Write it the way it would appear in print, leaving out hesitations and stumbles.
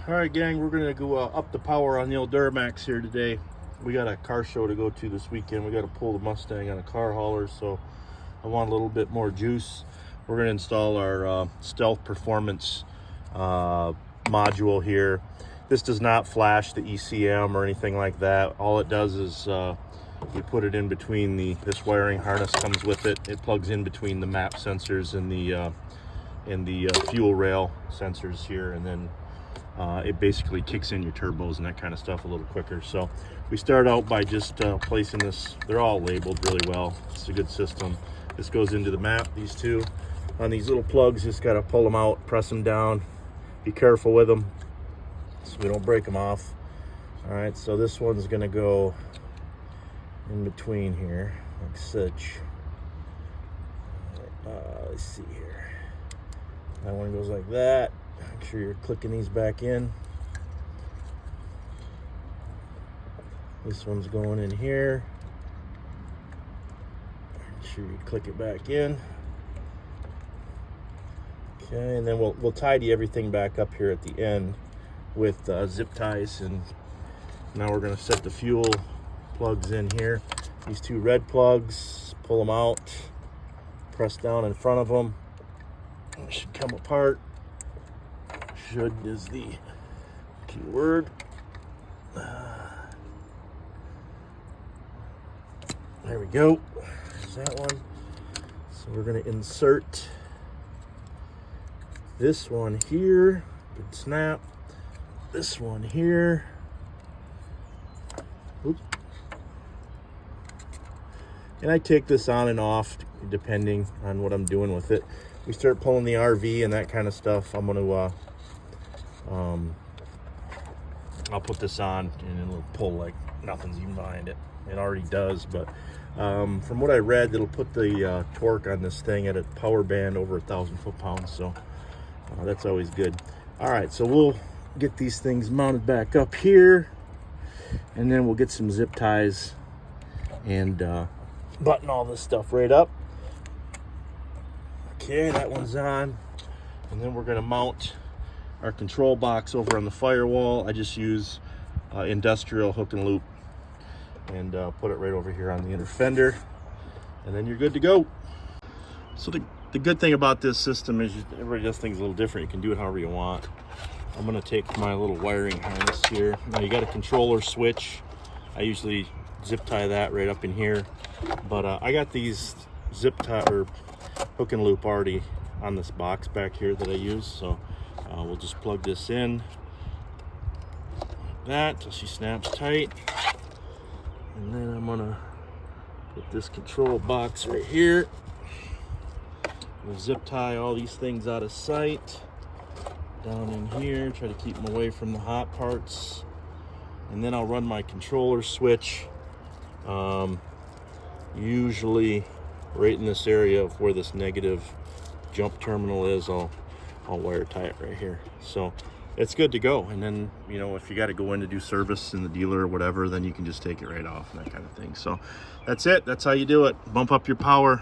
All right, gang, we're gonna go up the power on the old Duramax here today. We got a car show to go to this weekend. We got to pull the Mustang on a car hauler, so I want a little bit more juice. We're gonna install our Stealth Performance module here. This does not flash the ECM or anything like that. All it does is we put it in between this wiring harness comes with it. It plugs in between the map sensors and the fuel rail sensors here, and then it basically kicks in your turbos and that kind of stuff a little quicker. So we start out by just placing this. They're all labeled really well. It's a good system. This goes into the map, these two. On these little plugs, just got to pull them out, press them down. Be careful with them so we don't break them off. All right, so this one's going to go in between here, like such. Let's see here. That one goes like that. Make sure you're clicking these back in. This one's going in here. Make sure you click it back in. Okay, and then we'll tidy everything back up here at the end with zip ties. And now we're going to set the fuel plugs in here. These two red plugs, pull them out, press down in front of them. It should come apart. Should is the key word. There we go. There's that one. So we're going to insert this one here. Good snap. This one here. Oops. And I take this on and off depending on what I'm doing with it. We start pulling the RV and that kind of stuff. I'm going to I'll put this on and it'll pull like nothing's even behind it. It already does, but from what I read, it'll put the torque on this thing at a power band over 1,000 foot-pounds, so that's always good. All right, so we'll get these things mounted back up here, and then we'll get some zip ties and button all this stuff right up. Okay, that one's on, and then we're going to mount our control box over on the firewall. I just use industrial hook and loop and put it right over here on the inner fender, and then you're good to go. So the good thing about this system is everybody does things a little different. You can do it however you want. I'm going to take my little wiring harness here. Now you got a controller switch. I usually zip tie that right up in here, but I got these zip tie or hook and loop already on this box back here that I use, so we'll just plug this in like that till she snaps tight, and then I'm gonna put this control box right here. We'll zip tie all these things out of sight down in here, try to keep them away from the hot parts, and then I'll run my controller switch usually right in this area of where this negative jump terminal is. I'll wire tie it right here, so it's good to go. And then, you know, if you got to go in to do service in the dealer or whatever, then you can just take it right off and that kind of thing. So that's it. That's how you do it. Bump up your power.